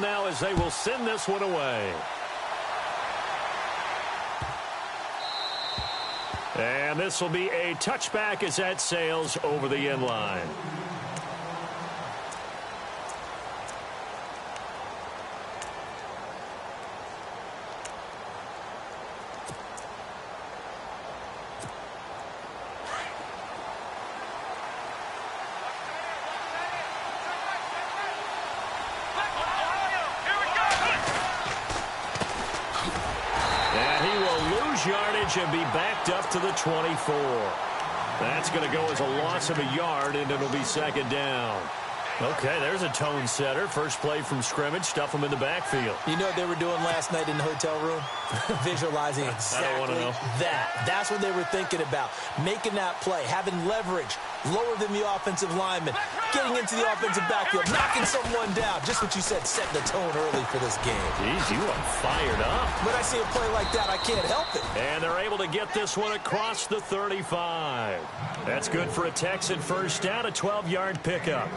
down now as they will send this one away. And this will be a touchback as that sails over the end line. Yardage and be backed up to the 24. That's going to go as a loss of a yard, and it'll be second down. Okay, there's a tone setter. First play from scrimmage. Stuff them in the backfield. You know what they were doing last night in the hotel room? Visualizing exactly that. That's what they were thinking about. Making that play, having leverage, lower than the offensive lineman, getting into the offensive backfield, knocking someone down. Just what you said, setting the tone early for this game. Jeez, you are fired up. When I see a play like that, I can't help it. And they're able to get this one across the 35. That's good for a Texan first down, a 12-yard pickup.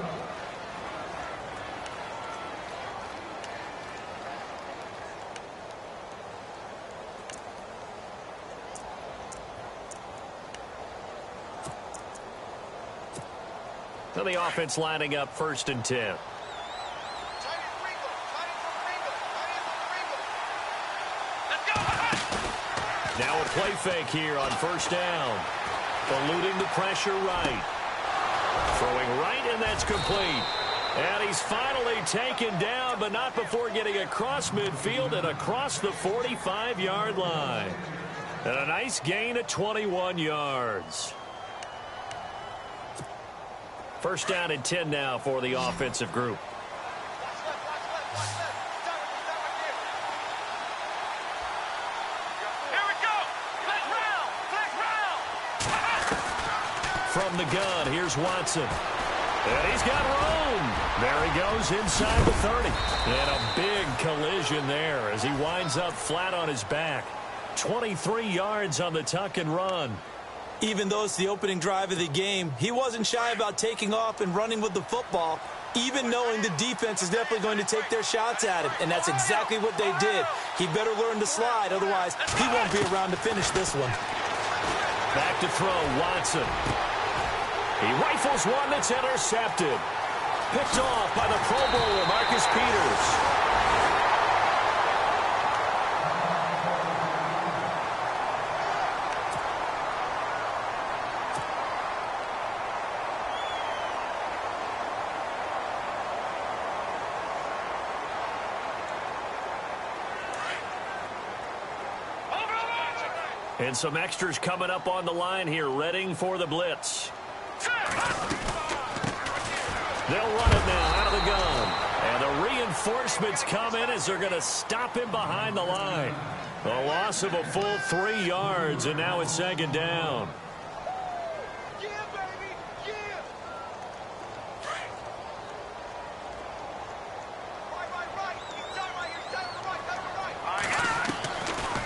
So the offense lining up 1st and 10. Now a play fake here on 1st down. Eluding the pressure right. Throwing right, and that's complete. And he's finally taken down, but not before getting across midfield and across the 45-yard line. And a nice gain of 21 yards. 1st down and 10 now for the offensive group. From the gun, here's Watson. And he's got room. There he goes inside the 30. And a big collision there as he winds up flat on his back. 23 yards on the tuck and run. Even though it's the opening drive of the game, he wasn't shy about taking off and running with the football, even knowing the defense is definitely going to take their shots at him. And that's exactly what they did. He better learn to slide, otherwise he won't be around to finish this one. Back to throw, Watson. He rifles one that's intercepted. Picked off by the Pro Bowler, Marcus Peters. And some extras coming up on the line here, readying for the blitz. They'll run it now out of the gun. And the reinforcements come in as they're going to stop him behind the line. A loss of a full 3 yards, and now it's 2nd down.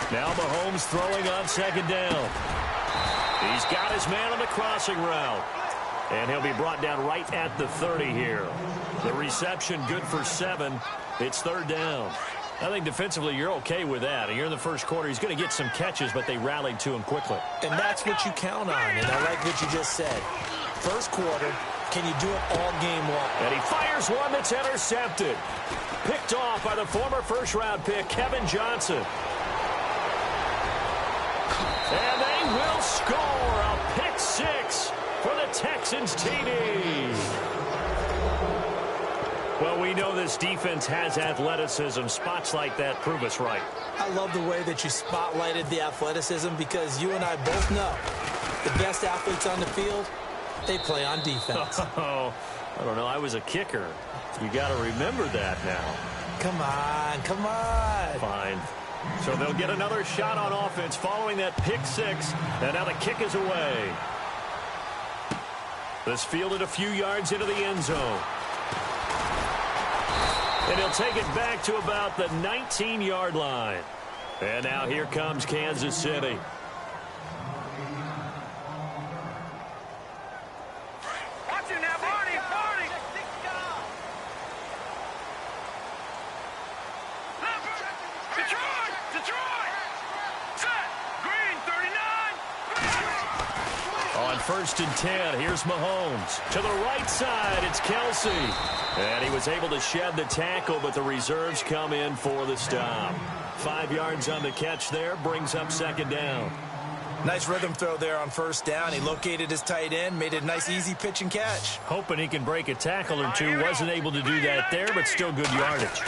Now Mahomes throwing on 2nd down. He's got his man on the crossing route. And he'll be brought down right at the 30 here. The reception good for 7. It's 3rd down. I think defensively you're okay with that. You're in the first quarter. He's going to get some catches, but they rallied to him quickly. And that's what you count on, and I like what you just said. First quarter, can you do it all game long? And he fires one that's intercepted. Picked off by the former first-round pick, Kevin Johnson. And they will score a pick 6 for the Texans TD. Well, we know this defense has athleticism. Spots like that prove us right. I love the way that you spotlighted the athleticism because you and I both know the best athletes on the field, they play on defense. Oh, I don't know. I was a kicker. You got to remember that now. Come on, come on. Fine. So they'll get another shot on offense following that pick 6. And now the kick is away. This fielded a few yards into the end zone. And he'll take it back to about the 19-yard line. And now here comes Kansas City. On 1st and 10, here's Mahomes. To the right side, it's Kelsey. And he was able to shed the tackle, but the reserves come in for the stop. 5 yards on the catch there, brings up 2nd down. Nice rhythm throw there on 1st down. He located his tight end, made it a nice easy pitch and catch. Hoping he can break a tackle or two. Wasn't able to do that there, but still good yardage.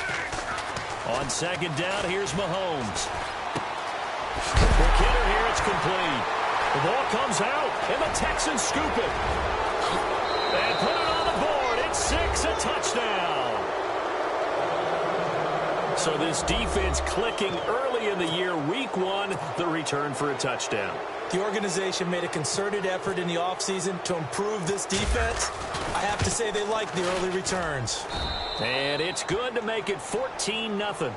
On 2nd down, here's Mahomes. For Kidder here, it's complete. The ball comes out, and the Texans scoop it. And put it on the board. It's 6, a touchdown. So this defense clicking early in the year. Week 1, the return for a touchdown. The organization made a concerted effort in the offseason to improve this defense. I have to say they like the early returns. And it's good to make it 14-0.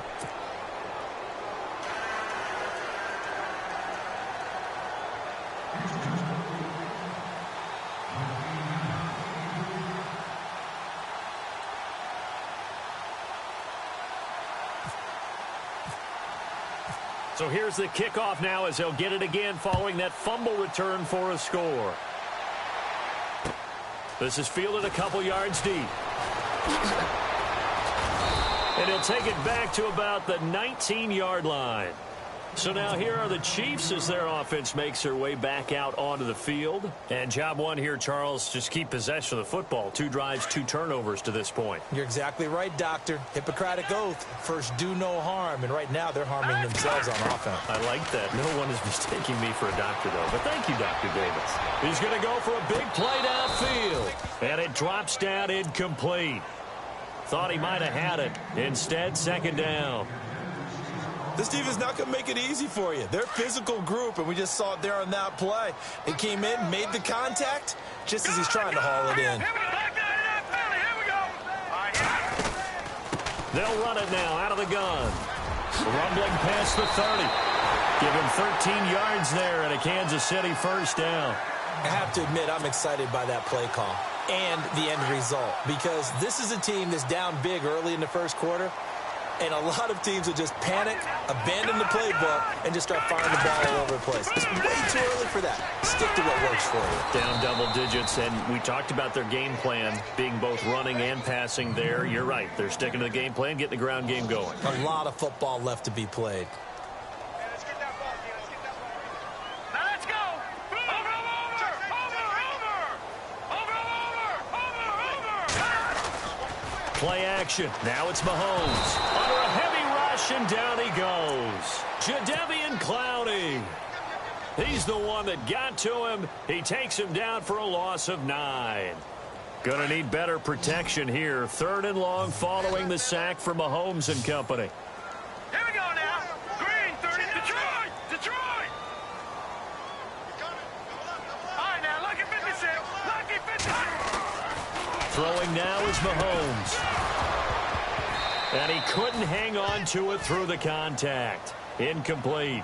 So here's the kickoff now as they'll get it again following that fumble return for a score. This is fielded a couple yards deep. And he'll take it back to about the 19-yard line. So now here are the Chiefs as their offense makes their way back out onto the field. And job one here, Charles, just keep possession of the football. 2 drives, 2 turnovers to this point. You're exactly right, Doctor. Hippocratic oath. First, do no harm. And right now, they're harming themselves on offense. I like that. No one is mistaking me for a doctor, though. But thank you, Dr. Davis. He's going to go for a big play downfield. And it drops down incomplete. Thought he might have had it. Instead, 2nd down. This defense is not going to make it easy for you. They're a physical group, and we just saw it there on that play. They came in, made the contact, just as he's trying to haul it in. They'll run it now out of the gun. Rumbling past the 30. Give him 13 yards there and a Kansas City 1st down. I have to admit, I'm excited by that play call and the end result, because this is a team that's down big early in the 1st quarter. And a lot of teams will just panic, abandon the playbook, and just start firing the ball all over the place. It's way too early for that. Stick to what works for you. Down double digits, and we talked about their game plan being both running and passing there. You're right. They're sticking to the game plan, getting the ground game going. A lot of football left to be played. Play action. Now it's Mahomes. Under a heavy rush, and down he goes. Jadeveon Clowney. He's the one that got to him. He takes him down for a loss of 9. Gonna need better protection here. 3rd and long following the sack for Mahomes and company. Here we go now. Green, 30, Detroit! Detroit! All right, now, lucky 56. Lucky 56. Throwing now is Mahomes. And he couldn't hang on to it through the contact. Incomplete.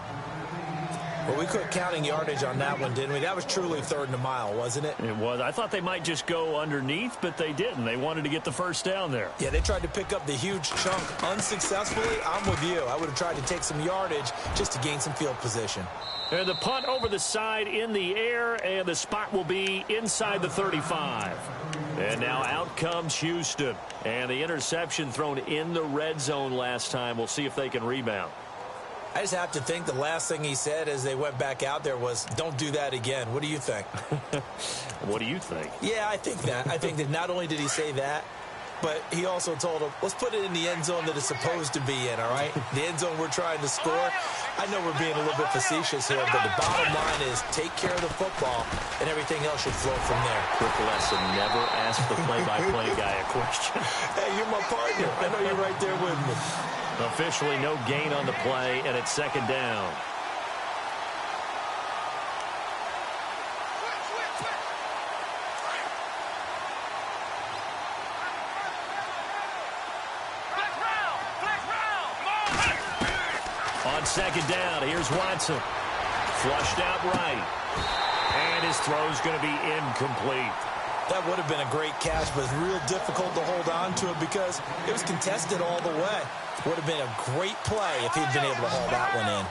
Well, we quit counting yardage on that one, didn't we? That was truly 3rd and a mile, wasn't it? It was. I thought they might just go underneath, but they didn't. They wanted to get the 1st down there. Yeah, they tried to pick up the huge chunk unsuccessfully. I'm with you. I would have tried to take some yardage just to gain some field position. And the punt over the side in the air, and the spot will be inside the 35. And now out comes Houston. And the interception thrown in the red zone last time. We'll see if they can rebound. I just have to think the last thing he said as they went back out there was, don't do that again. What do you think? What do you think? Yeah, I think that. I think that not only did he say that, but he also told him, let's put it in the end zone that it's supposed to be in, all right? The end zone we're trying to score. I know we're being a little bit facetious here, but the bottom line is take care of the football, and everything else should flow from there. Pryclezz10's never ask the play-by-play guy a question. Hey, you're my partner. I know you're right there with me. Officially no gain on the play, and it's 2nd down. On 2nd down, here's Watson. Flushed out right. And his throw's going to be incomplete. That would have been a great catch, but it's real difficult to hold on to it because it was contested all the way. Would have been a great play if he'd been able to haul that one in.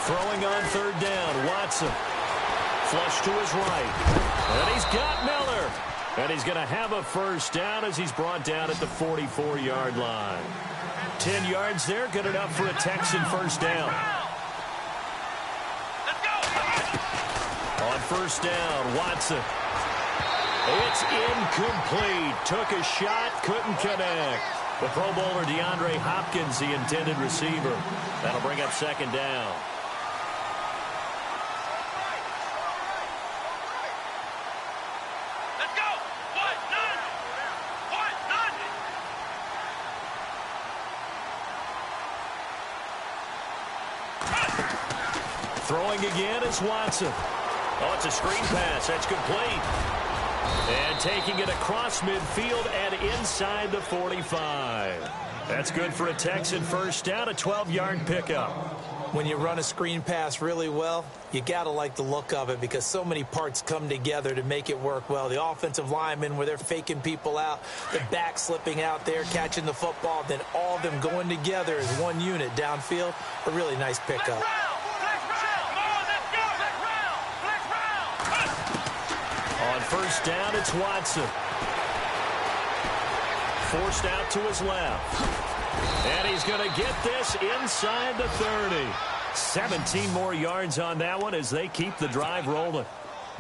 Throwing on third down, Watson. Flush to his right. And he's got Miller. And he's going to have a first down as he's brought down at the 44-yard line. 10 yards there, good enough for a Texan first down. On first down, Watson. It's incomplete. Took a shot, couldn't connect. The Pro Bowler DeAndre Hopkins, the intended receiver. That'll bring up second down. Throwing again is Watson. Oh, it's a screen pass. That's complete. And taking it across midfield and inside the 45. That's good for a Texan first down, a 12-yard pickup. When you run a screen pass really well, you got to like the look of it because so many parts come together to make it work well. The offensive linemen, where they're faking people out, the back slipping out there, catching the football, then all of them going together as one unit downfield. A really nice pickup. On first down, it's Watson. Forced out to his left. And he's going to get this inside the 30. 17 more yards on that one as they keep the drive rolling.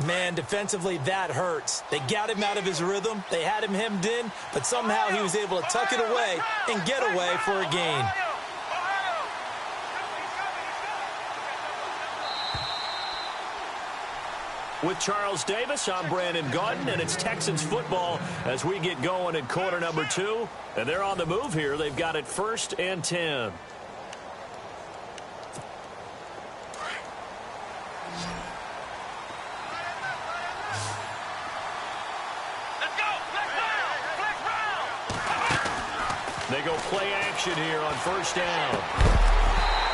Man, defensively, that hurts. They got him out of his rhythm. They had him hemmed in, but somehow he was able to tuck it away and get away for a gain. With Charles Davis, I'm Brandon Gaudin, and it's Texans football as we get going in quarter number 2. And they're on the move here. They've got it 1st and 10. They go play action here on first down.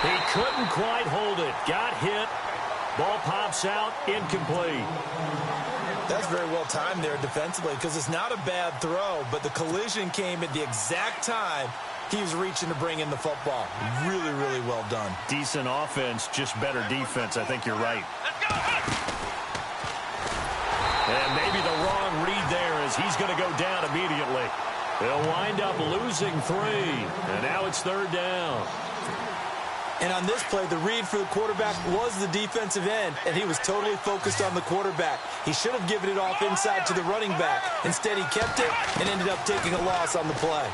He couldn't quite hold it. Got hit. Ball pops out, incomplete. That's very well timed there defensively because it's not a bad throw, but the collision came at the exact time he was reaching to bring in the football. Really, really well done. Decent offense, just better defense. I think you're right. And maybe the wrong read there as he's going to go down immediately. They'll wind up losing 3, and now it's third down. And on this play, the read for the quarterback was the defensive end, and he was totally focused on the quarterback. He should have given it off inside to the running back. Instead, he kept it and ended up taking a loss on the play.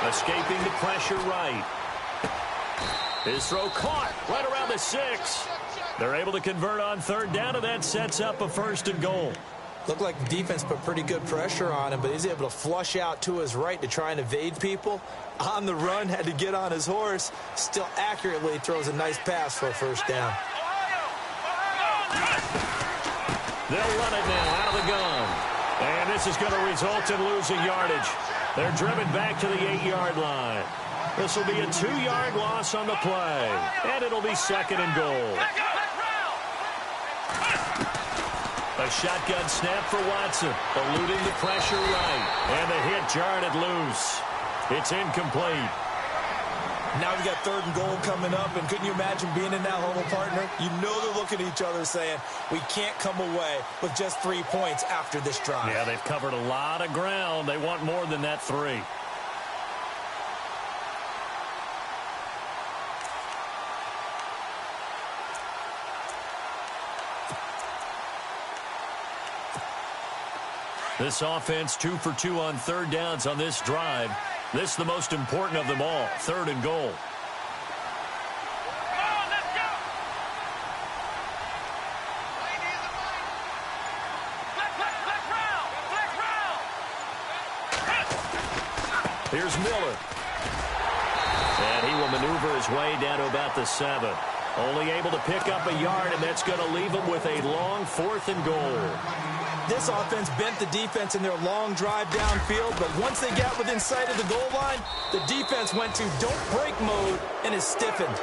Escaping the pressure right. His throw caught right around the 6. They're able to convert on third down, and that sets up a 1st and goal. Looked like the defense put pretty good pressure on him, but he's able to flush out to his right to try and evade people. On the run, had to get on his horse. Still accurately throws a nice pass for a first down. They'll run it now out of the gun. And this is going to result in losing yardage. They're driven back to the 8-yard line. This will be a 2-yard loss on the play. And it'll be 2nd and goal. A shotgun snap for Watson, eluding the pressure right. And the hit jarred it loose. It's incomplete. Now we got 3rd and goal coming up, and couldn't you imagine being in that huddle, partner? You know they're looking at each other saying, we can't come away with just 3 points after this drive. Yeah, they've covered a lot of ground. They want more than that 3. This offense 2 for 2 on third downs on this drive. This is the most important of them all, 3rd and goal. Here's Miller. And he will maneuver his way down to about the 7. Only able to pick up a yard, and that's going to leave him with a long 4th and goal. This offense bent the defense in their long drive downfield, but once they got within sight of the goal line, the defense went to don't break mode and is stiffened.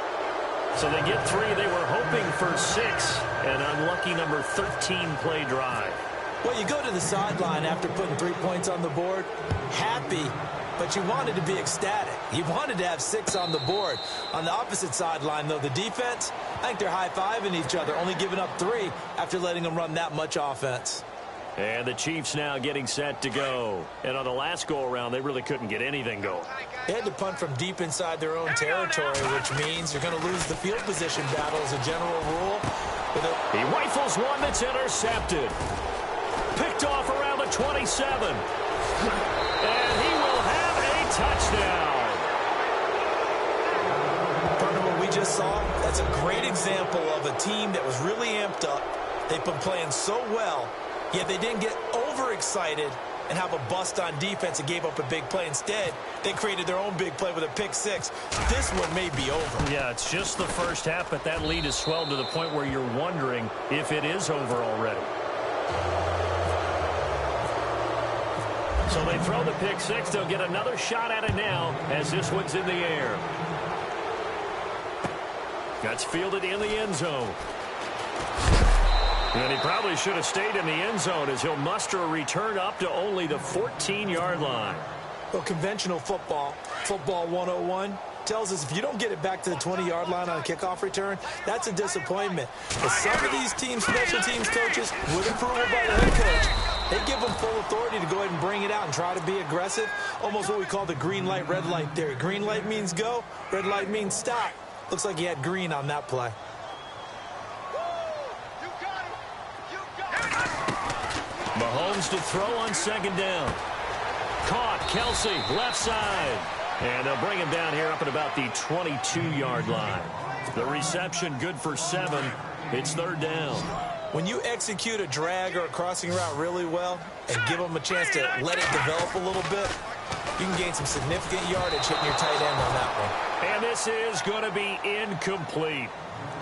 So they get 3. They were hoping for 6. An unlucky number 13 play drive. Well, you go to the sideline after putting 3 points on the board, happy, but you wanted to be ecstatic. He wanted to have 6 on the board. On the opposite sideline, though, the defense, I think they're high-fiving each other, only giving up 3 after letting them run that much offense. And the Chiefs now getting set to go. And on the last go-around, they really couldn't get anything going. They had to punt from deep inside their own territory, which means you're going to lose the field position battle as a general rule. He rifles one that's intercepted. Picked off around the 27. And he will have a touchdown. Partner, what we just saw, that's a great example of a team that was really amped up. They've been playing so well, yet they didn't get overexcited and have a bust on defense and gave up a big play. Instead, they created their own big play with a pick 6. This one may be over. Yeah, it's just the first half, but that lead has swelled to the point where you're wondering if it is over already. So they throw the pick 6. They'll get another shot at it now as this one's in the air. That's fielded in the end zone. And he probably should have stayed in the end zone as he'll muster a return up to only the 14-yard line. Well, conventional football 101, tells us if you don't get it back to the 20-yard line on a kickoff return, that's a disappointment. But some of these teams, special teams coaches, with approval by the head coach, they give them full authority to go ahead and bring it out and try to be aggressive. Almost what we call the green light, red light theory. Green light means go, red light means stop. Looks like he had green on that play. Mahomes to throw on second down. Caught, Kelsey, left side. And they'll bring him down here up at about the 22-yard line. The reception good for 7. It's third down. When you execute a drag or a crossing route really well and give them a chance to let it develop a little bit, you can gain some significant yardage hitting your tight end on that one. And this is going to be incomplete.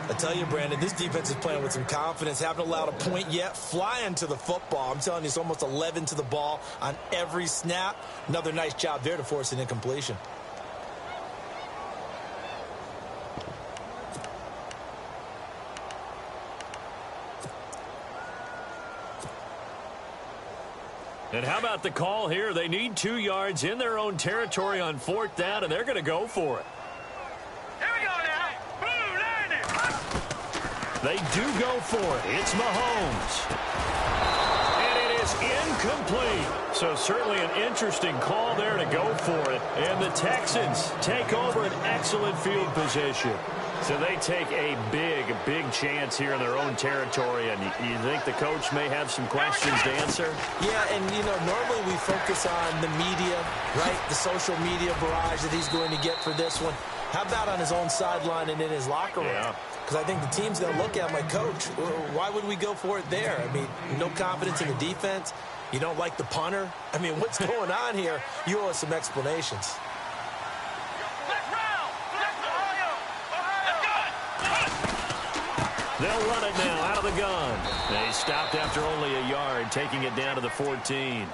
I tell you, Brandon, this defense is playing with some confidence. Haven't allowed a point yet. Flying to the football. I'm telling you, it's almost 11 to the ball on every snap. Another nice job there to force an incompletion. And how about the call here? They need 2 yards in their own territory on 4th down, and they're going to go for it. Here we go now. Blue landing. They do go for it. It's Mahomes. And it is incomplete. So certainly an interesting call there to go for it. And the Texans take over an excellent field position. So they take a big chance here in their own territory. And you think the coach may have some questions to answer? Yeah, and, you know, normally we focus on the media, right? The social media barrage that he's going to get for this one. How about on his own sideline and in his locker room? Yeah. Because I think the team's going to look at him like, Coach, why would we go for it there? I mean, no confidence in the defense. You don't like the punter. I mean, what's going on here? You owe us some explanations. They'll run it now out of the gun. They stopped after only a yard, taking it down to the 14.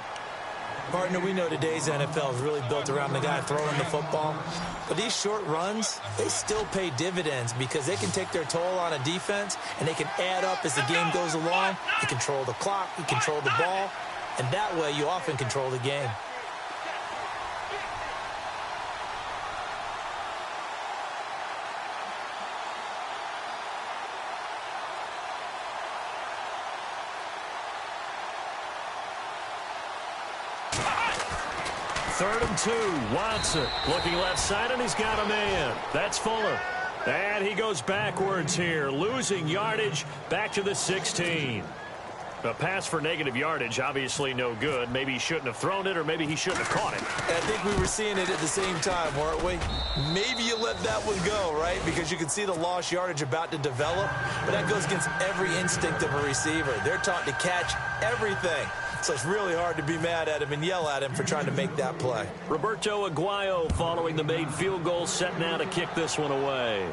Partner, we know today's NFL is really built around the guy throwing the football. But these short runs, they still pay dividends because they can take their toll on a defense and they can add up as the game goes along. You control the clock, you control the ball, and that way you often control the game. Third and 2, Watson looking left side, and he's got a man. That's Fuller. And he goes backwards here, losing yardage back to the 16. A pass for negative yardage, obviously no good. Maybe he shouldn't have thrown it, or maybe he shouldn't have caught it. I think we were seeing it at the same time, weren't we? Maybe you let that one go, right? Because you can see the lost yardage about to develop. But that goes against every instinct of a receiver. They're taught to catch everything. So it's really hard to be mad at him and yell at him for trying to make that play. Roberto Aguayo following the made field goal, set now to kick this one away.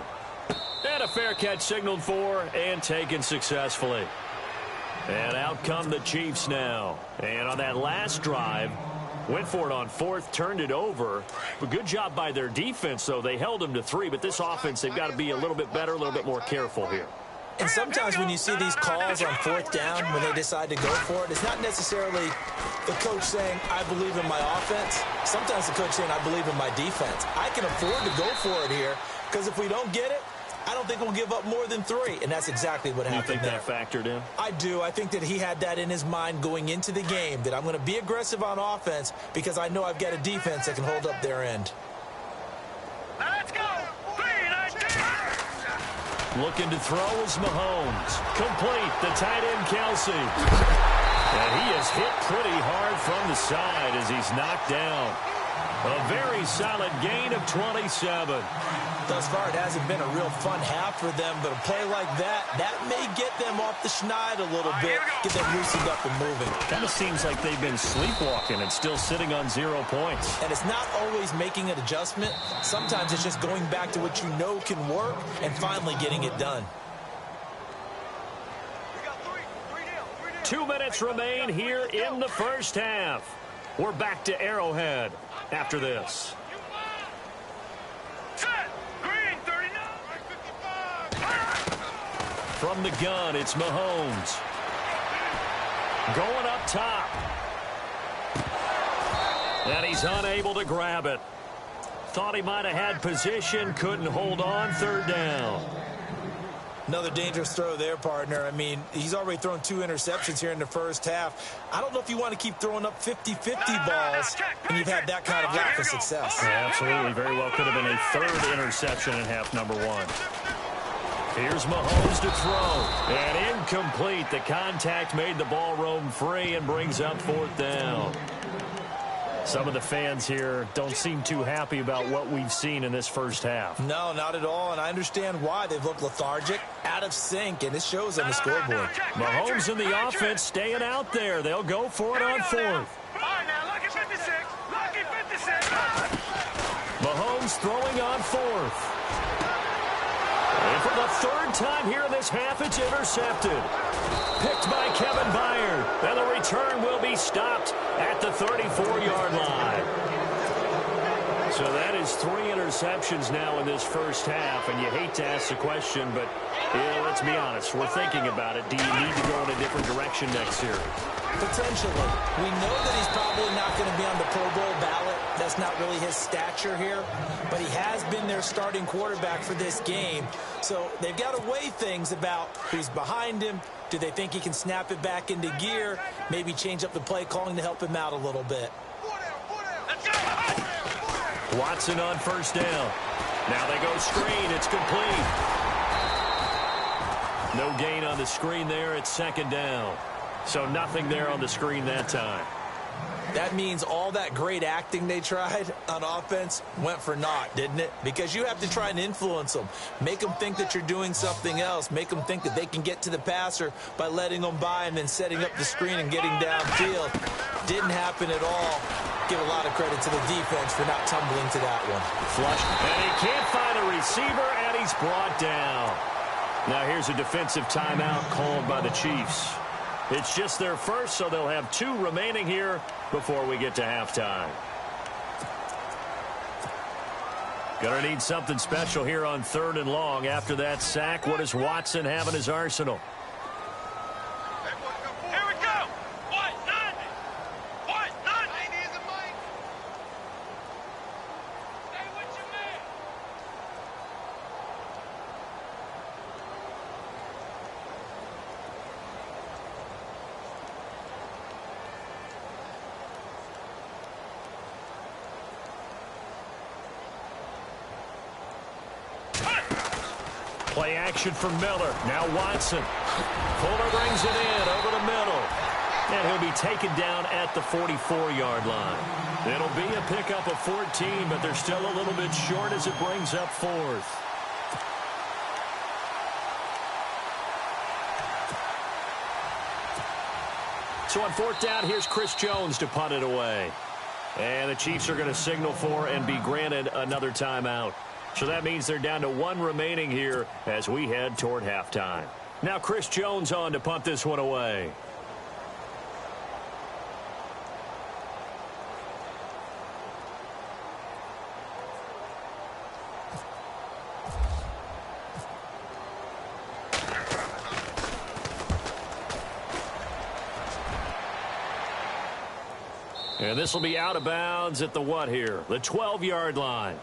And a fair catch signaled for and taken successfully. And out come the Chiefs now. And on that last drive, went for it on 4th, turned it over. But good job by their defense, though. They held them to 3, but this offense, they've got to be a little bit better, a little bit more careful here. And sometimes when you see these calls on fourth down, when they decide to go for it, it's not necessarily the coach saying, I believe in my offense. Sometimes the coach saying, I believe in my defense. I can afford to go for it here because if we don't get it, I don't think we'll give up more than 3. And that's exactly what happened there. You think that factored in? I do. I think that he had that in his mind going into the game, that I'm going to be aggressive on offense because I know I've got a defense that can hold up their end. Let's go. 3-19. Looking to throw is Mahomes. Complete. The tight end, Kelsey. And he is hit pretty hard from the side as he's knocked down. A very solid gain of 27. Thus far, it hasn't been a real fun half for them, but a play like that may get them off the schneid a little bit, get them loosened up and moving. Kind of seems like they've been sleepwalking and still sitting on 0 points. And it's not always making an adjustment. Sometimes it's just going back to what you know can work and finally getting it done. 2 minutes remain here in the first half. We're back to Arrowhead after this. From the gun, it's Mahomes. Going up top. And he's unable to grab it. Thought he might have had position, couldn't hold on, third down. Another dangerous throw there, partner. I mean, he's already thrown 2 interceptions here in the first half. I don't know if you want to keep throwing up 50-50 balls and you've had that kind of lack of success. Yeah, absolutely. Very well could have been a 3rd interception in half number 1. Here's Mahomes to throw. And incomplete. The contact made the ball roam free and brings up 4th down. Some of the fans here don't seem too happy about what we've seen in this first half. No, not at all, and I understand why. They've looked lethargic, out of sync, and it shows on the scoreboard. Mahomes and the offense staying out there. They'll go for it on 4th. All right, now, lucky 56. Lucky 56. Mahomes throwing on 4th. And for the 3rd time here in this half, it's intercepted. Picked by Kevin Byard. And the return will be stopped at the 34-yard line. So that is 3 interceptions now in this first half. And you hate to ask the question, but yeah, let's be honest. We're thinking about it. Do you need to go in a different direction next series? Potentially. We know that he's probably not going to be on the Pro Bowl ballot. That's not really his stature here. But he has been their starting quarterback for this game. So they've got to weigh things about who's behind him. Do they think he can snap it back into gear? Maybe change up the play calling to help him out a little bit. Watson on first down. Now they go screen. It's complete. No gain on the screen there. It's 2nd down. So nothing there on the screen that time. That means all that great acting they tried on offense went for naught, didn't it? Because you have to try and influence them. Make them think that you're doing something else. Make them think that they can get to the passer by letting them by and then setting up the screen and getting downfield. Didn't happen at all. Give a lot of credit to the defense for not tumbling to that one. Flush. And he can't find a receiver, and he's brought down. Now here's a defensive timeout called by the Chiefs. It's just their first, so they'll have 2 remaining here before we get to halftime. Gonna need something special here on 3rd and long. After that sack, what does Watson have in his arsenal? Here we go. What? 90. What? 90 is a mic. Say what you mean. Play action for Miller. Now Watson. Fuller brings it in over the middle. And he'll be taken down at the 44-yard line. It'll be a pickup of 14, but they're still a little bit short as it brings up 4th. So on 4th down, here's Chris Jones to punt it away. And the Chiefs are going to signal for and be granted another timeout. So that means they're down to 1 remaining here as we head toward halftime. Now Chris Jones on to punt this one away. And this will be out of bounds at the what here? The 12-yard line.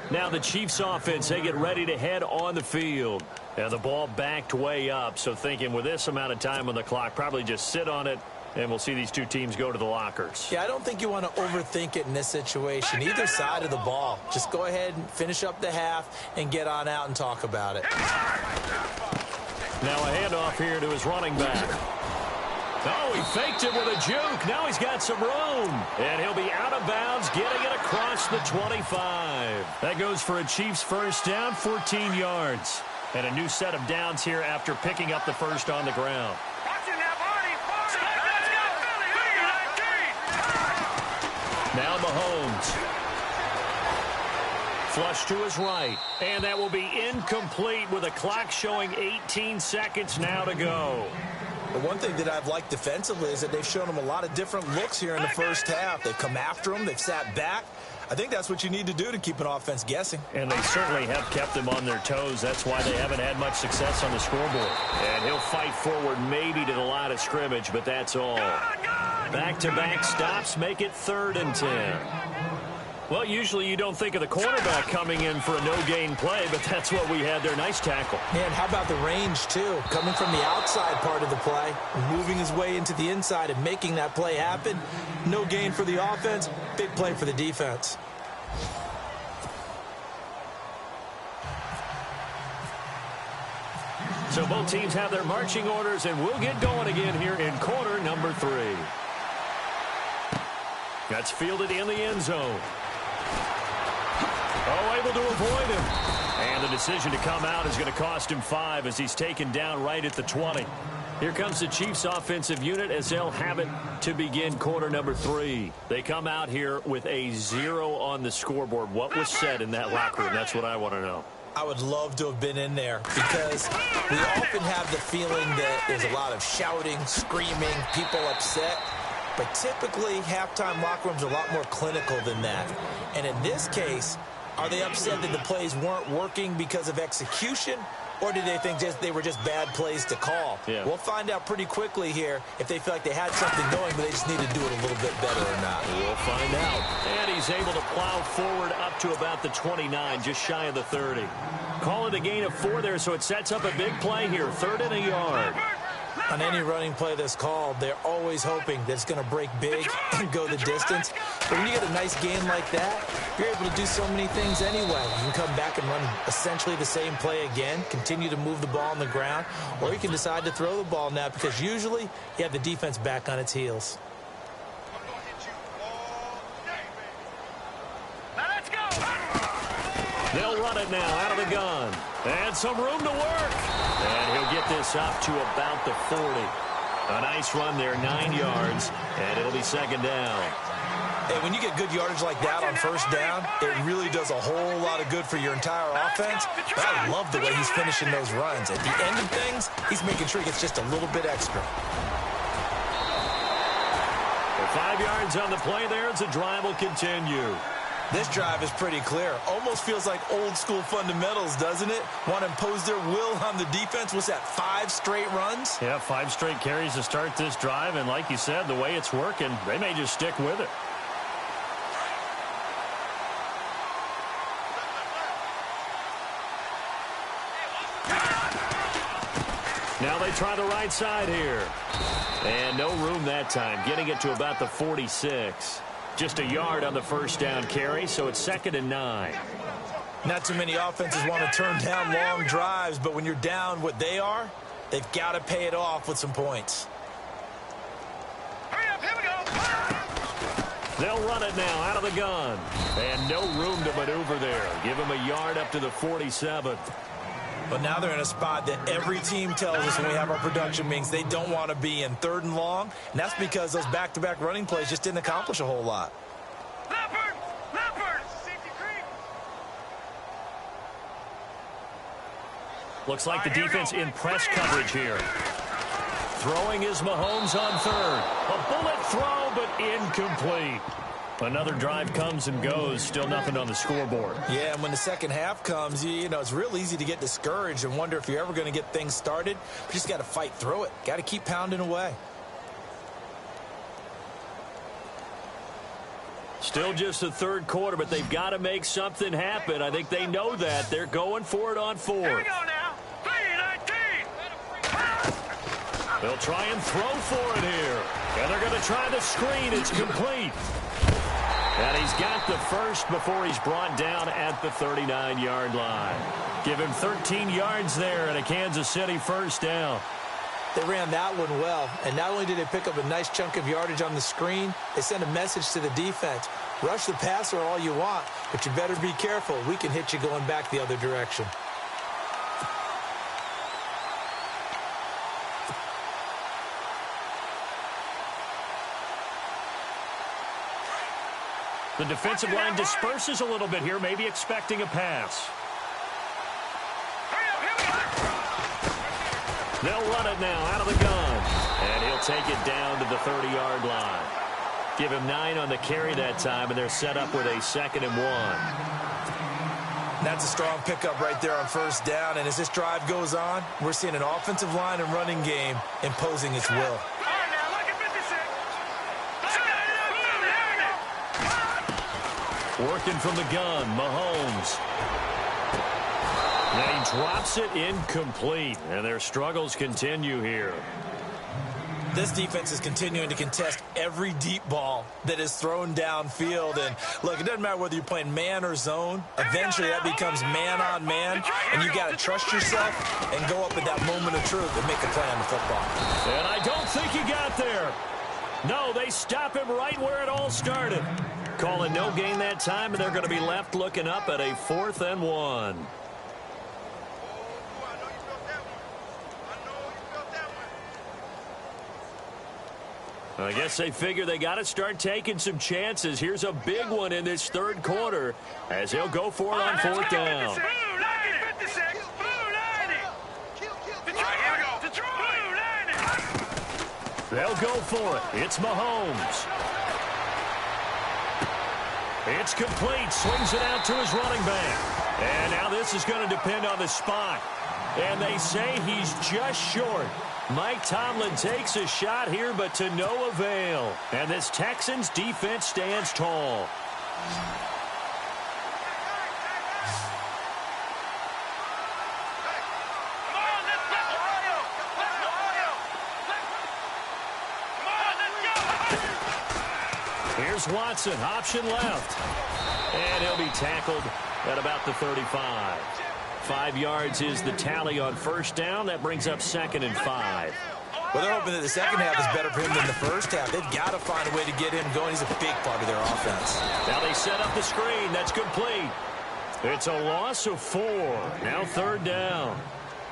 Now the Chiefs offense, they get ready to head on the field. And the ball backed way up. So thinking with this amount of time on the clock, probably just sit on it, and we'll see these two teams go to the lockers. Yeah, I don't think you want to overthink it in this situation. Either side of the ball. Just go ahead and finish up the half and get on out and talk about it. Now a handoff here to his running back. Oh, he faked it with a juke. Now he's got some room. And he'll be out of bounds, getting it across the 25. That goes for a Chiefs first down, 14 yards. And a new set of downs here after picking up the first on the ground. Now Mahomes. Flush to his right. And that will be incomplete with a clock showing 18 seconds now to go. The one thing that I've liked defensively is that they've shown them a lot of different looks here in the first half. They've come after them. They've sat back. I think that's what you need to do to keep an offense guessing. And they certainly have kept them on their toes. That's why they haven't had much success on the scoreboard. And he'll fight forward maybe to the line of scrimmage, but that's all. Back-to-back stops make it 3rd and 10. Well, usually you don't think of the cornerback coming in for a no-gain play, but that's what we had there. Nice tackle. Man, how about the range, too? Coming from the outside part of the play, moving his way into the inside and making that play happen. No gain for the offense, big play for the defense. So both teams have their marching orders, and we'll get going again here in quarter number 3. That's fielded in the end zone. Oh, able to avoid him. And the decision to come out is going to cost him 5 as he's taken down right at the 20. Here comes the Chiefs offensive unit as they'll have it to begin quarter number 3. They come out here with a 0 on the scoreboard. What was said in that locker room? That's what I want to know. I would love to have been in there because we often have the feeling that there's a lot of shouting, screaming, people upset. But typically, halftime locker rooms are a lot more clinical than that. And in this case, are they upset that the plays weren't working because of execution, or did they think they were just bad plays to call? Yeah. We'll find out pretty quickly here if they feel like they had something going, but they just need to do it a little bit better or not. We'll find out. And he's able to plow forward up to about the 29, just shy of the 30. Call it a gain of 4 there, so it sets up a big play here, 3rd and a yard. On any running play that's called, they're always hoping that it's going to break big and go the distance. But when you get a nice gain like that, you're able to do so many things anyway. You can come back and run essentially the same play again, continue to move the ball on the ground, or you can decide to throw the ball now because usually you have the defense back on its heels. They'll run it now out of the gun. And some room to work. And he'll get this up to about the 40. A nice run there, 9 yards, and it'll be 2nd down. Hey, when you get good yardage like that on 1st down, it really does a whole lot of good for your entire offense. But I love the way he's finishing those runs. At the end of things, he's making sure he gets just a little bit extra. 5 yards on the play there as the drive will continue. This drive is pretty clear. Almost feels like old school fundamentals, doesn't it? Want to impose their will on the defense. What's that, 5 straight runs? Yeah, 5 straight carries to start this drive. And like you said, the way it's working, they may just stick with it. Now they try the right side here. And no room that time, getting it to about the 46. Just a yard on the 1st down carry, so it's 2nd and 9. Not too many offenses want to turn down long drives, but when you're down what they are, they've got to pay it off with some points. Hurry up, here we go. They'll run it now out of the gun. And no room to maneuver there. Give him a yard up to the 47. But now they're in a spot that every team tells us when we have our production meetings they don't want to be in, 3rd and long. And that's because those back-to-back running plays just didn't accomplish a whole lot. Leopard! Leopard! Safety creep! Looks like the defense in press coverage here. Throwing is Mahomes on 3rd. A bullet throw, but incomplete. Another drive comes and goes. Still nothing on the scoreboard. Yeah, and when the second half comes, you know, it's real easy to get discouraged and wonder if you're ever going to get things started. You just got to fight through it. Got to keep pounding away. Still just the third quarter, but they've got to make something happen. I think they know that. They're going for it on fourth. Here we go now. 3-19. They'll try and throw for it here. And they're going to try the screen. It's complete. And he's got the first before he's brought down at the 39-yard line. Give him 13 yards there and a Kansas City first down. They ran that one well, and not only did they pick up a nice chunk of yardage on the screen, they sent a message to the defense. Rush the passer all you want, but you better be careful. We can hit you going back the other direction. The defensive line disperses a little bit here, maybe expecting a pass. They'll run it now out of the gun. And he'll take it down to the 30-yard line. Give him 9 on the carry that time, and they're set up with a 2nd and 1. That's a strong pickup right there on first down. And as this drive goes on, we're seeing an offensive line and running game imposing its will. Working from the gun, Mahomes. And he drops it incomplete, and their struggles continue here. This defense is continuing to contest every deep ball that is thrown downfield. And, look, it doesn't matter whether you're playing man or zone. Eventually that becomes man on man, and you got to trust yourself and go up at that moment of truth and make a play on the football. And I don't think he got there. No, they stop him right where it all started. Calling no gain that time, and they're going to be left looking up at a 4th and 1. I guess they figure they got to start taking some chances. Here's a big one in this third quarter as he'll go for it on 4th down. They'll go for it. It's Mahomes. It's complete. Swings it out to his running back. And now this is going to depend on the spot. And they say he's just short. Mike Tomlin takes a shot here, but to no avail. And this Texans defense stands tall. Here's Watson, option left. And he'll be tackled at about the 35. 5 yards is the tally on first down. That brings up 2nd and 5. Well, they're hoping that the second half is better for him than the first half. They've got to find a way to get him going. He's a big part of their offense. Now they set up the screen. That's complete. It's a loss of 4. Now 3rd down.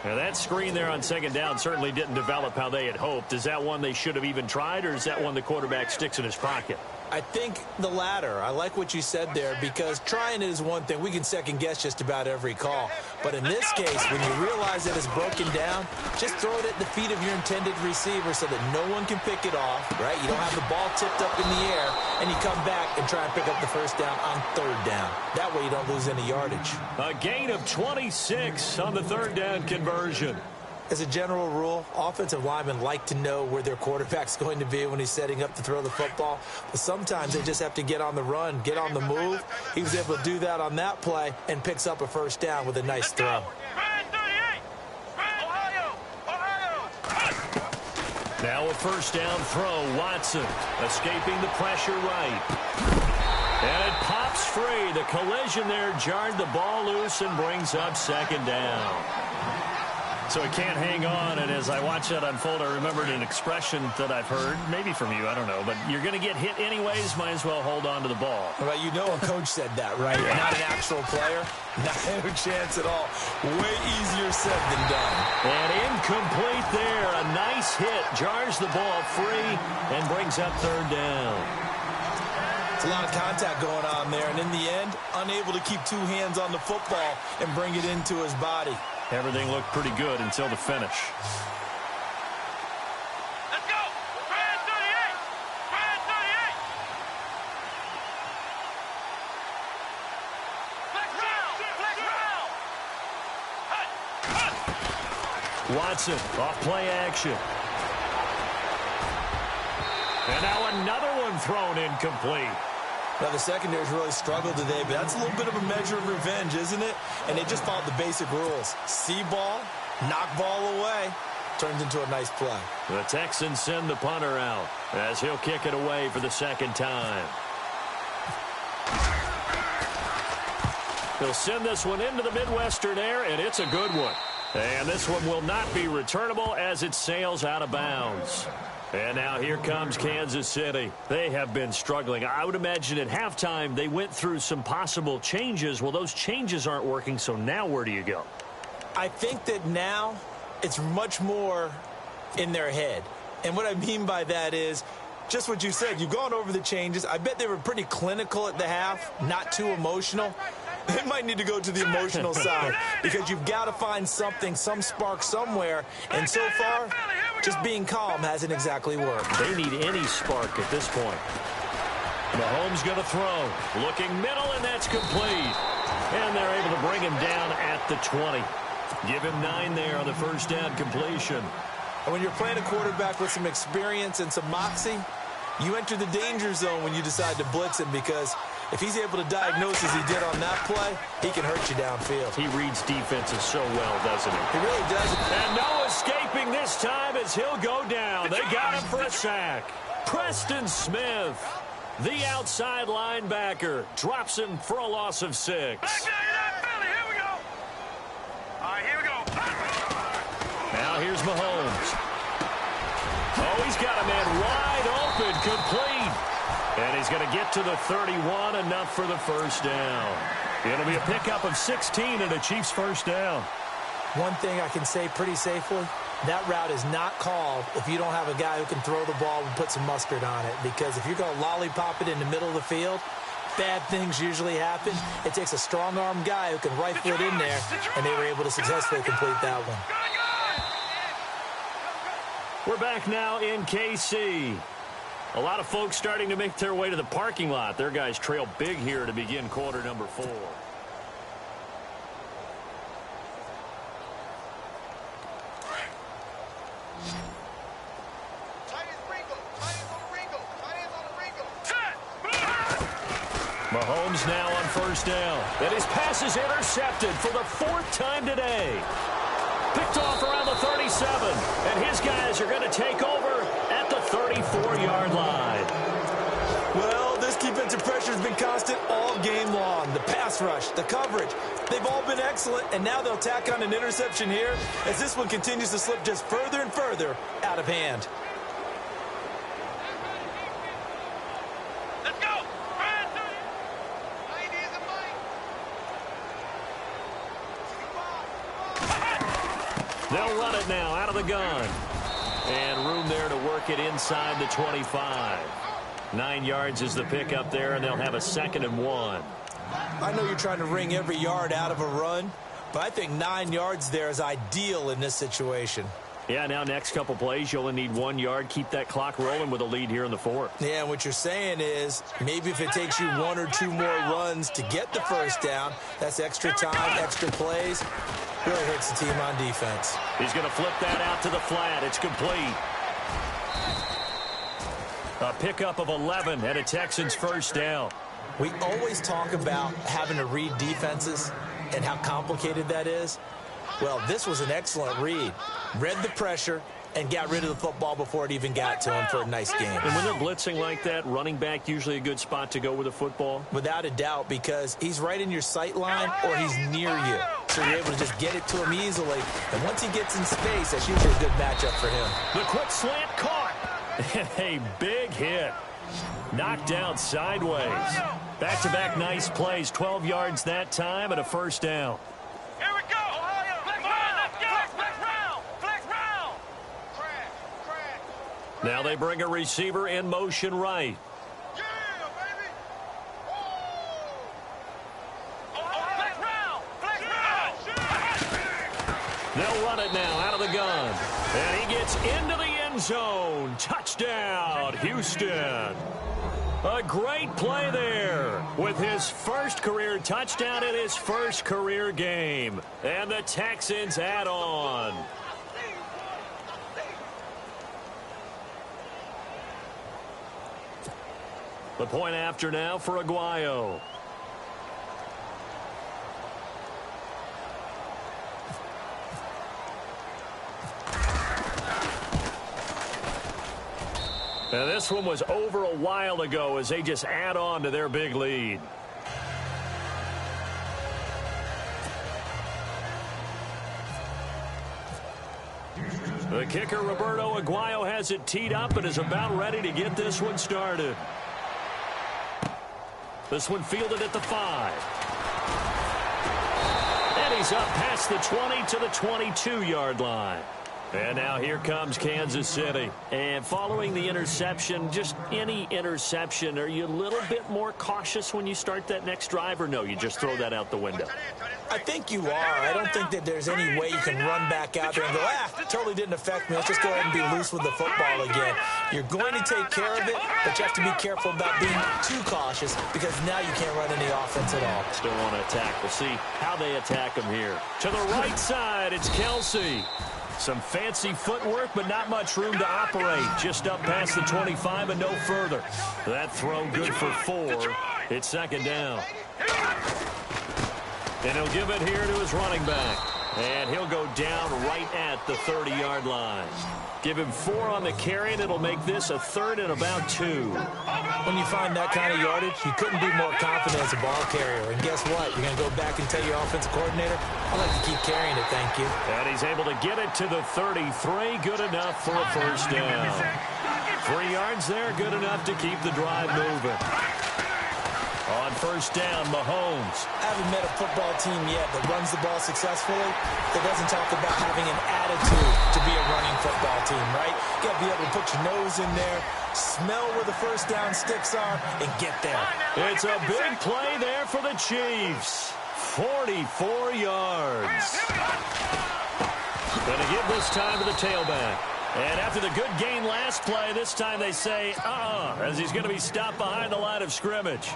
Now that screen there on 2nd down certainly didn't develop how they had hoped. Is that one they should have even tried, or is that one the quarterback sticks in his pocket? I think the latter. I like what you said there, because trying it is one thing. We can second-guess just about every call. But in this case, when you realize that it's broken down, just throw it at the feet of your intended receiver so that no one can pick it off, right? You don't have the ball tipped up in the air, and you come back and try and pick up the first down on 3rd down. That way you don't lose any yardage. A gain of 26 on the 3rd down conversion. As a general rule, offensive linemen like to know where their quarterback's going to be when he's setting up to throw the football. But sometimes they just have to get on the run, get on the move. He was able to do that on that play and picks up a first down with a nice throw. Now a first down throw. Watson escaping the pressure right. And it pops free. The collision there jarred the ball loose and brings up 2nd down. So it can't hang on, and as I watch that unfold, I remembered an expression that I've heard, maybe from you, I don't know, but you're going to get hit anyways, might as well hold on to the ball. Well, you know a coach said that, right? Yeah. Not an actual player. No chance at all. Way easier said than done. And incomplete there. A nice hit. Jars the ball free and brings up 3rd down. It's a lot of contact going on there, and in the end, unable to keep 2 hands on the football and bring it into his body. Everything looked pretty good until the finish. Let's go! Brand 38! Brand 38! Flex round! Watson off play action. And now another one thrown incomplete. Now, the secondary's really struggled today, but that's a little bit of a measure of revenge, isn't it? And they just followed the basic rules. See ball, knock ball away, turns into a nice play. The Texans send the punter out as he'll kick it away for the second time. He'll send this one into the Midwestern air, and it's a good one. And this one will not be returnable as it sails out of bounds. And now here comes Kansas City. They have been struggling. I would imagine at halftime they went through some possible changes. Well, those changes aren't working, so now where do you go? I think that now it's much more in their head. And what I mean by that is just what you said. You've gone over the changes. I bet they were pretty clinical at the half, not too emotional. They might need to go to the emotional side because you've got to find something, some spark somewhere. And so far, just being calm hasn't exactly worked. They need any spark at this point. Mahomes going to throw. Looking middle, and that's complete. And they're able to bring him down at the 20. Give him 9 there on the first down completion. And when you're playing a quarterback with some experience and some moxie, you enter the danger zone when you decide to blitz him because if he's able to diagnose as he did on that play, he can hurt you downfield. He reads defenses so well, doesn't he? He really does. And no escaping this time as he'll go down. They got him for a sack. Preston Smith, the outside linebacker, drops him for a loss of 6. Here we go. All right, here we go. Now here's Mahomes. Oh, he's got a man wide open, complete. And he's going to get to the 31, enough for the first down. It'll be a pickup of 16 and a Chiefs first down. One thing I can say pretty safely, that route is not called if you don't have a guy who can throw the ball and put some mustard on it. Because if you're going to lollipop it in the middle of the field, bad things usually happen. It takes a strong-arm guy who can rifle it in there, and they were able to successfully complete that one. We're back now in KC. A lot of folks starting to make their way to the parking lot. Their guys trail big here to begin quarter number 4. Mahomes now on first down. And his pass is intercepted for the 4th time today. Picked off around the 37. And his guys are going to take over at the 34-yard line. Well, this defensive pressure has been constant all game long. The pass rush, the coverage, they've all been excellent. And now they'll tack on an interception here as this one continues to slip just further and further out of hand. Let's go. They'll run it now out of the gun. And room there to work it inside the 25. 9 yards is the pickup there, and they'll have a 2nd and 1. I know you're trying to wring every yard out of a run, but I think 9 yards there is ideal in this situation. Yeah, now next couple plays, you only need 1 yard. Keep that clock rolling with a lead here in the 4th. Yeah, and what you're saying is maybe if it takes you 1 or 2 more runs to get the first down, that's extra time, extra plays. Really hurts the team on defense. He's going to flip that out to the flat. It's complete. A pickup of 11 and a Texans first down. We always talk about having to read defenses and how complicated that is. Well, this was an excellent read. Read the pressure and got rid of the football before it even got to him for a nice game. And when they're blitzing like that, running back usually a good spot to go with the football? Without a doubt, because he's right in your sight line or he's near you. So you're able to just get it to him easily. And once he gets in space, that's usually a good matchup for him. The quick slant caught. And a big hit. Knocked down sideways. Back-to-back nice plays. 12 yards that time and a first down. Here we go. Flex round. Let's go. Flex round. Flex round. Crack. Now they bring a receiver in motion right. Yeah, baby. Flex round. Flex round. They'll run it now out of the gun. And he gets into the end zone. Touchdown, Houston. A great play there with his first career touchdown in his first career game. And the Texans add on. The point after now for Aguayo. Now this one was over a while ago as they just add on to their big lead. The kicker, Roberto Aguayo, has it teed up and is about ready to get this one started. This one fielded at the 5. And he's up past the 20 to the 22-yard line. And now here comes Kansas City. And following the interception, just any interception, are you a little bit more cautious when you start that next drive, or no, you just throw that out the window? I think you are. I don't think that there's any way you can run back out there and go, totally didn't affect me. Let's just go ahead and be loose with the football again. You're going to take care of it, but you have to be careful about being too cautious because now you can't run any offense at all. Still want to attack. We'll see how they attack him here. To the right side, it's Kelsey. Some fancy footwork, but not much room to operate. Just up past the 25 and no further. That throw good for 4. It's second down. And he'll give it here to his running back. And he'll go down right at the 30-yard line. Give him 4 on the carry, and it'll make this a 3rd and about 2. When you find that kind of yardage, you couldn't be more confident as a ball carrier. And guess what? You're going to go back and tell your offensive coordinator, I'd like to keep carrying it, thank you. And he's able to get it to the 33. Good enough for a first down. 3 yards there, good enough to keep the drive moving. On first down, Mahomes. I haven't met a football team yet that runs the ball successfully that doesn't talk about having an attitude to be a running football team, right? You got to be able to put your nose in there, smell where the first down sticks are, and get there. It's a big play there for the Chiefs. 44 yards. Going to give this time to the tailback. And after the good gain last play, this time they say, as he's going to be stopped behind the line of scrimmage.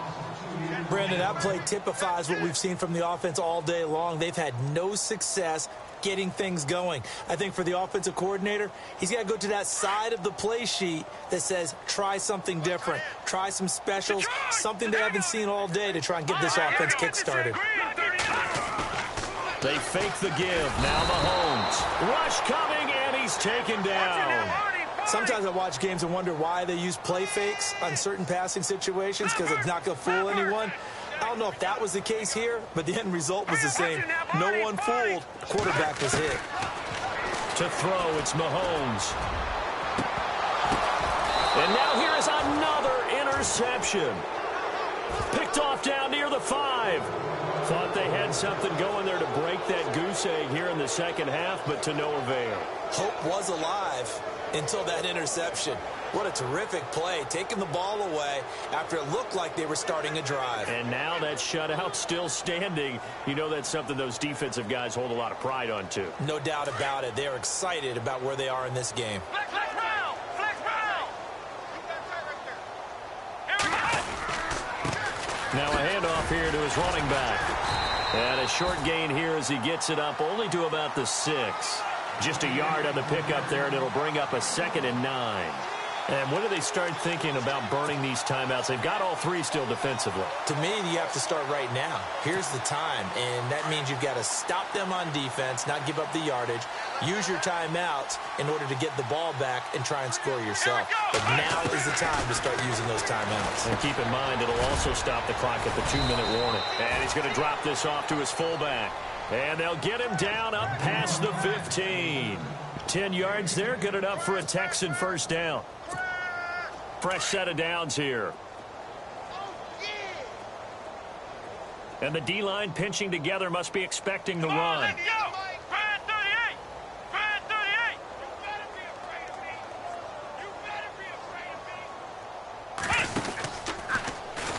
Brandon, that play typifies what we've seen from the offense all day long. They've had no success getting things going. I think for the offensive coordinator, he's got to go to that side of the play sheet that says, try something different. Try some specials, something they haven't seen all day to try and get this offense kick-started. They fake the give. Now Mahomes. Rush coming, and he's taken down. Sometimes I watch games and wonder why they use play fakes on certain passing situations because it's not going to fool anyone. I don't know if that was the case here, but the end result was the same. No one fooled. The quarterback was hit. To throw, it's Mahomes. And now here is another interception. Picked off down near the 5. Thought they had something going there to break that goose egg here in the second half, but to no avail. Hope was alive until that interception. What a terrific play, taking the ball away after it looked like they were starting a drive. And now that shutout still standing. You know that's something those defensive guys hold a lot of pride on, too. No doubt about it. They're excited about where they are in this game. Flex Brown! Flex Brown! Now a handoff here to his running back. And a short gain here as he gets it up only to about the 6. Just a yard on the pickup there, and it'll bring up a 2nd and 9. And when do they start thinking about burning these timeouts? They've got all 3 still defensively. To me, you have to start right now. Here's the time, and that means you've got to stop them on defense, not give up the yardage, use your timeouts in order to get the ball back and try and score yourself. But now is the time to start using those timeouts. And keep in mind, it'll also stop the clock at the 2-minute warning. And he's going to drop this off to his fullback. And they'll get him down up past the 15. 10 yards there, good enough for a Texan first down. Fresh set of downs here. And the D-line pinching together must be expecting the run.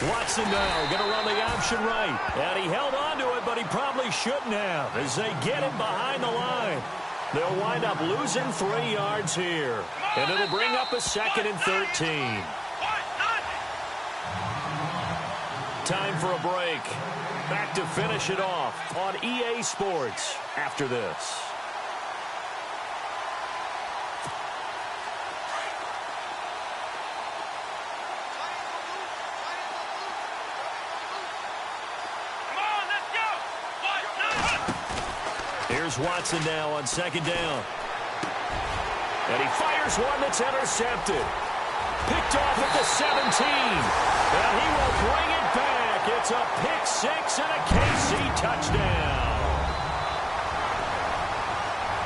Watson now going to run the option right. And he held on to it, but he probably shouldn't have as they get him behind the line. They'll wind up losing 3 yards here. And it'll bring up a 2nd and 13. Time for a break. Back to finish it off on EA Sports after this. James Watson now on second down. And he fires one that's intercepted. Picked off at the 17. And he will bring it back. It's a pick six and a KC touchdown.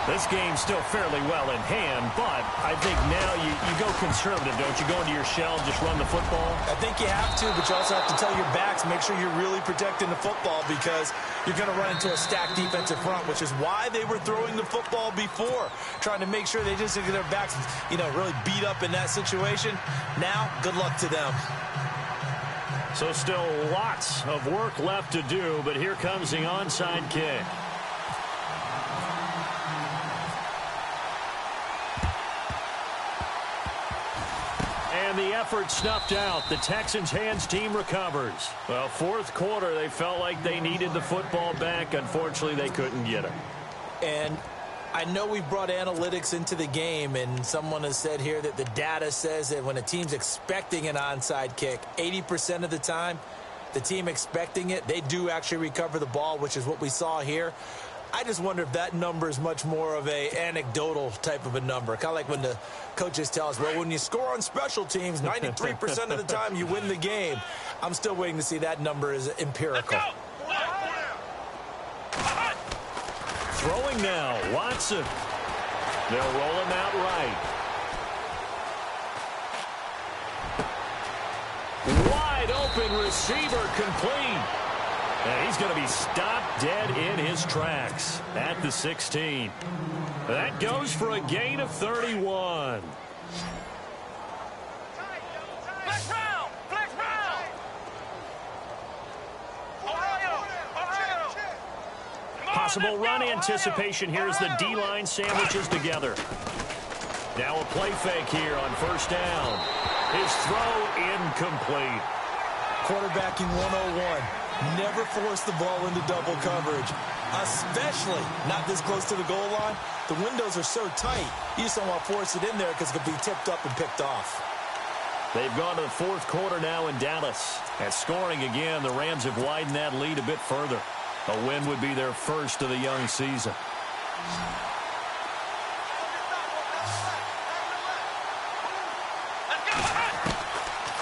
This game's still fairly well in hand, but I think now you go conservative, don't you? Go into your shell, just run the football? I think you have to, but you also have to tell your backs, make sure you're really protecting the football because you're going to run into a stacked defensive front, which is why they were throwing the football before, trying to make sure they just get their backs, really beat up in that situation. Now, good luck to them. So still lots of work left to do, but here comes the onside kick. And the effort snuffed out. The Texans' hands team recovers. Well, fourth quarter, they felt like they needed the football back. Unfortunately, they couldn't get it. And I know we've brought analytics into the game, and someone has said here that the data says that when a team's expecting an onside kick, 80% of the time, the team expecting it, they do actually recover the ball, which is what we saw here. I just wonder if that number is much more of a anecdotal type of a number. Kind of like when the coaches tell us, well, when you score on special teams, 93% of the time you win the game. I'm still waiting to see that number is empirical. Throwing now, Watson. They'll roll him out right. Wide open receiver complete. And he's going to be stopped dead in his tracks at the 16. That goes for a gain of 31. Flex round. Ohio. Possible run anticipation here as the D-line sandwiches together. Now a play fake here on first down. His throw incomplete. Quarterbacking 101. Never force the ball into double coverage, especially not this close to the goal line. The windows are so tight, you just don't want to force it in there because it could be tipped up and picked off. They've gone to the fourth quarter now in Dallas. And scoring again, the Rams have widened that lead a bit further. A win would be their first of the young season.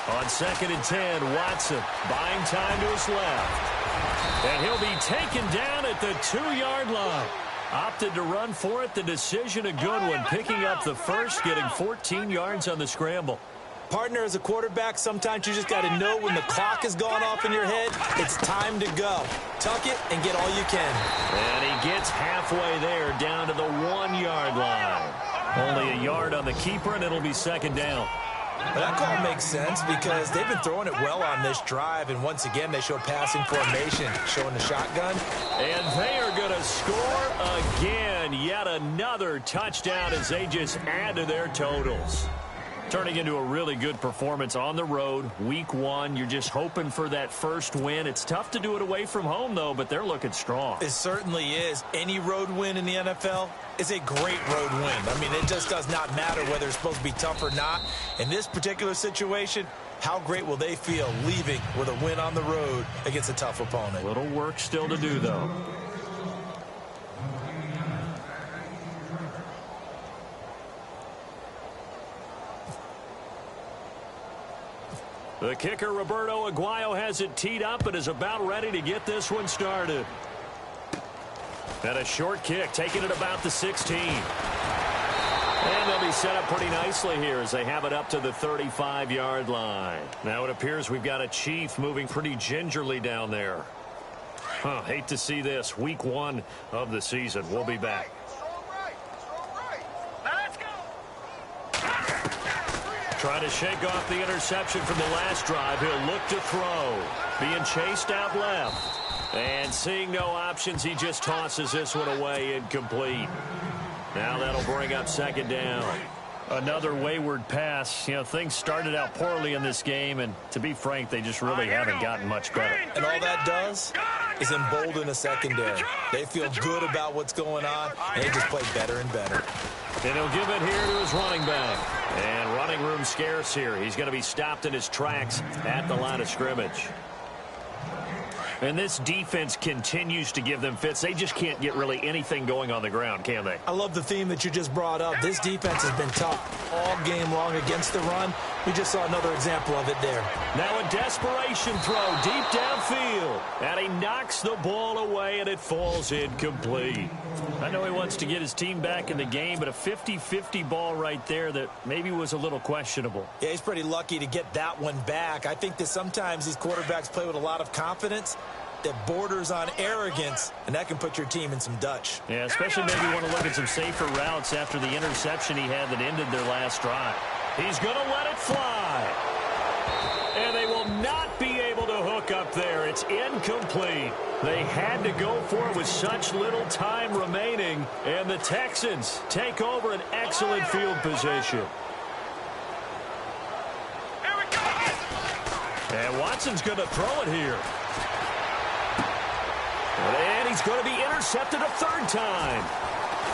On second and 10, Watson buying time to his left. And he'll be taken down at the 2-yard line. Opted to run for it. The decision a good one. Picking up the first, getting 14 yards on the scramble. Partner, as a quarterback, sometimes you just got to know when the clock has gone off in your head, it's time to go. Tuck it and get all you can. And he gets halfway there, down to the 1-yard line. Only a yard on the keeper, and it'll be second down. But that call makes sense because they've been throwing it well on this drive, and once again, they show passing formation, showing the shotgun. And they are going to score again. Yet another touchdown as they just add to their totals. Turning into a really good performance on the road, week one. You're just hoping for that first win. It's tough to do it away from home, though, but they're looking strong. It certainly is. Any road win in the NFL is a great road win. I mean, it just does not matter whether it's supposed to be tough or not. In this particular situation, how great will they feel leaving with a win on the road against a tough opponent? Little work still to do, though. The kicker, Roberto Aguayo, has it teed up and is about ready to get this one started. And a short kick, taking it about the 16. And they'll be set up pretty nicely here as they have it up to the 35-yard line. Now it appears we've got a Chief moving pretty gingerly down there. Hate to see this. Week one of the season. We'll be back. Trying to shake off the interception from the last drive. He'll look to throw. Being chased out left. And seeing no options, he just tosses this one away, incomplete. Now that'll bring up second down. Another wayward pass. You know, things started out poorly in this game, and to be frank, they just really haven't gotten much better. And all that does is embolden a secondary. They feel good about what's going on, and they just play better and better. And he'll give it here to his running back. And running room scarce here. He's going to be stopped in his tracks at the line of scrimmage. And this defense continues to give them fits. They just can't get really anything going on the ground, can they? I love the theme that you just brought up. This defense has been tough all game long against the run. We just saw another example of it there. Now a desperation throw deep downfield. And he knocks the ball away, and it falls incomplete. I know he wants to get his team back in the game, but a 50-50 ball right there that maybe was a little questionable. Yeah, he's pretty lucky to get that one back. I think that sometimes these quarterbacks play with a lot of confidence that borders on arrogance, and that can put your team in some Dutch. Yeah, especially maybe want to look at some safer routes after the interception he had that ended their last drive. He's going to let it fly. And they will not be able to hook up there. It's incomplete. They had to go for it with such little time remaining, and the Texans take over an excellent field position. Here we go. And Watson's going to throw it here. And he's going to be intercepted a third time.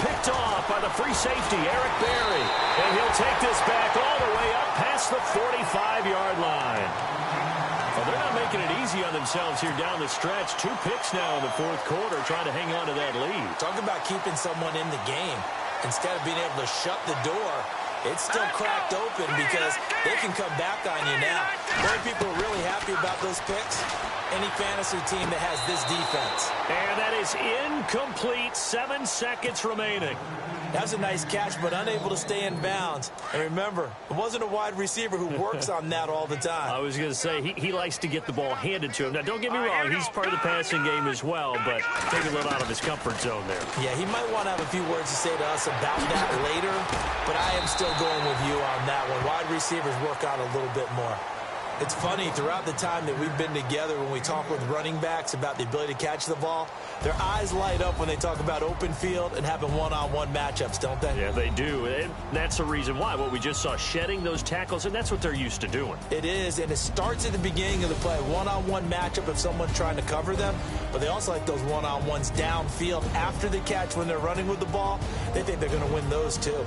Picked off by the free safety, Eric Berry. And he'll take this back all the way up past the 45-yard line. Well, they're not making it easy on themselves here down the stretch. 2 picks now in the fourth quarter, trying to hang on to that lead. Talk about keeping someone in the game. Instead of being able to shut the door, it's still cracked open because they can come back on you now. Boy, people are really happy about those picks. Any fantasy team that has this defense. And that is incomplete. 7 seconds remaining. That was a nice catch, but unable to stay in bounds. And remember, it wasn't a wide receiver who works on that all the time. I was going to say, he likes to get the ball handed to him. Now, don't get me wrong, he's part of the passing game as well, but take a little out of his comfort zone there. Yeah, he might want to have a few words to say to us about that later, but I am still going with you on that one. Wide receivers work out a little bit more. It's funny, throughout the time that we've been together, when we talk with running backs about the ability to catch the ball, their eyes light up when they talk about open field and having one-on-one matchups, don't they? Yeah, they do. And that's the reason why. What we just saw, shedding those tackles, and that's what they're used to doing. It is, and it starts at the beginning of the play. One-on-one matchup if someone's trying to cover them, but they also like those one-on-ones downfield after the catch when they're running with the ball. They think they're going to win those, too.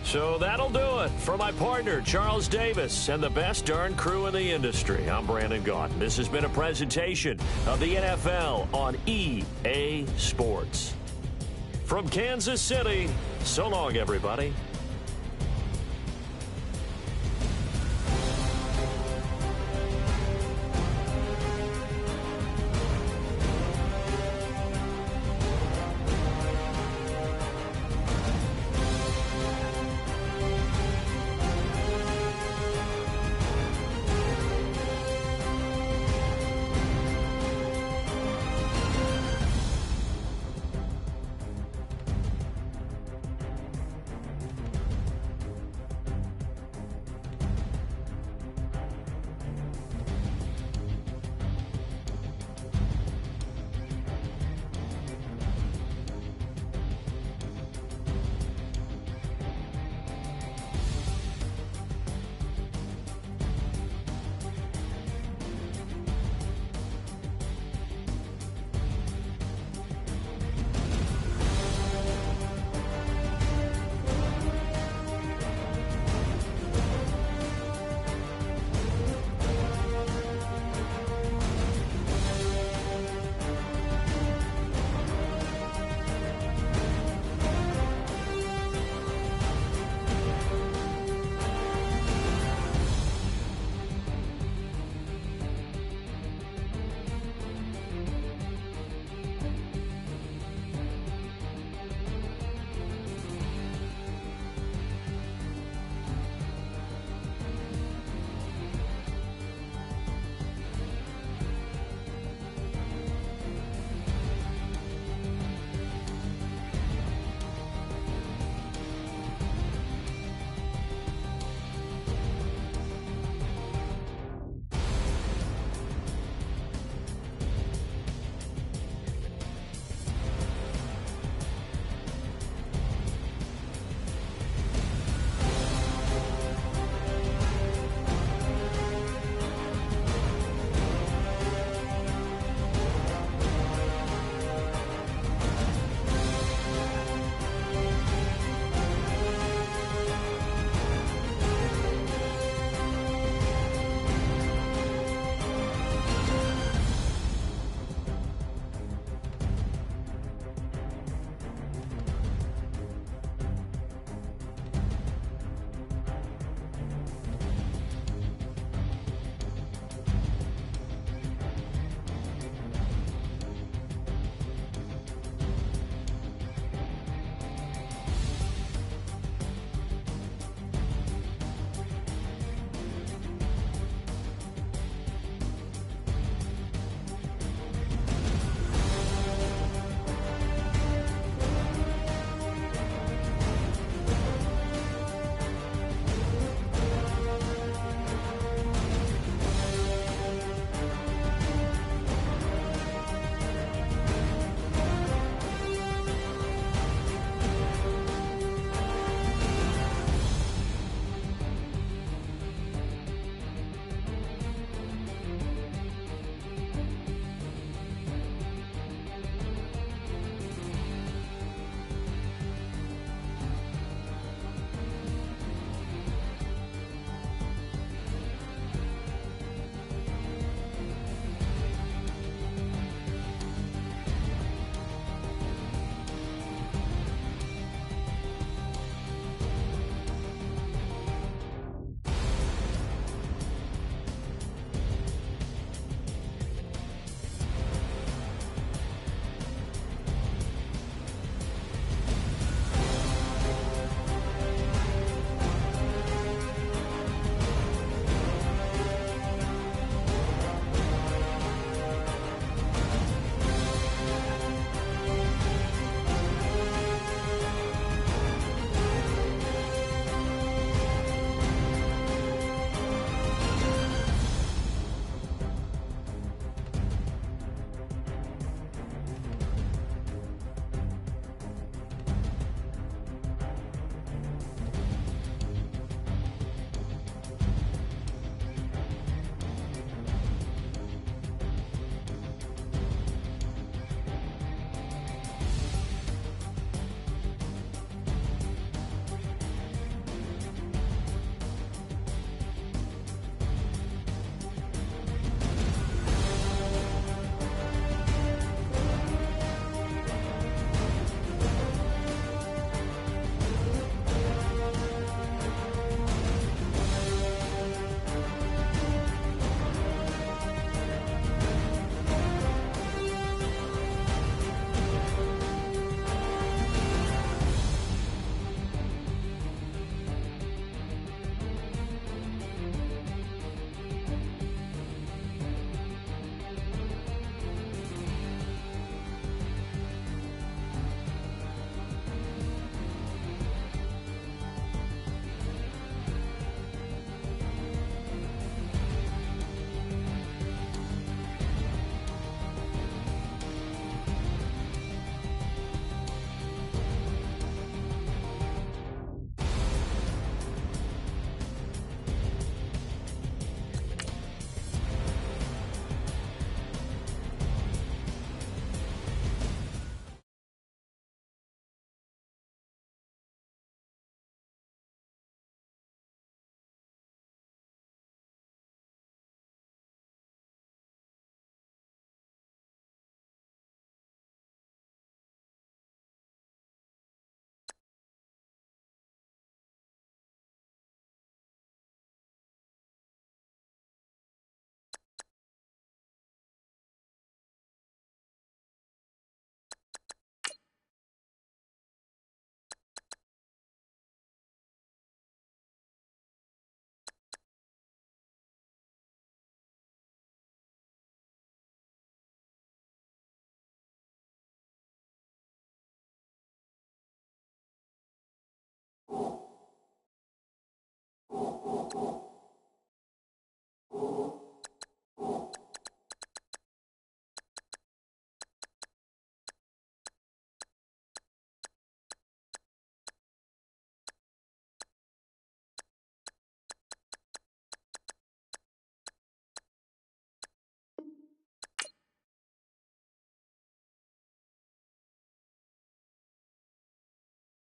So that'll do it for my partner, Charles Davis, and the best darn crew in the industry. I'm Brandon Gaudin. This has been a presentation of the NFL on EA Sports. From Kansas City, so long, everybody.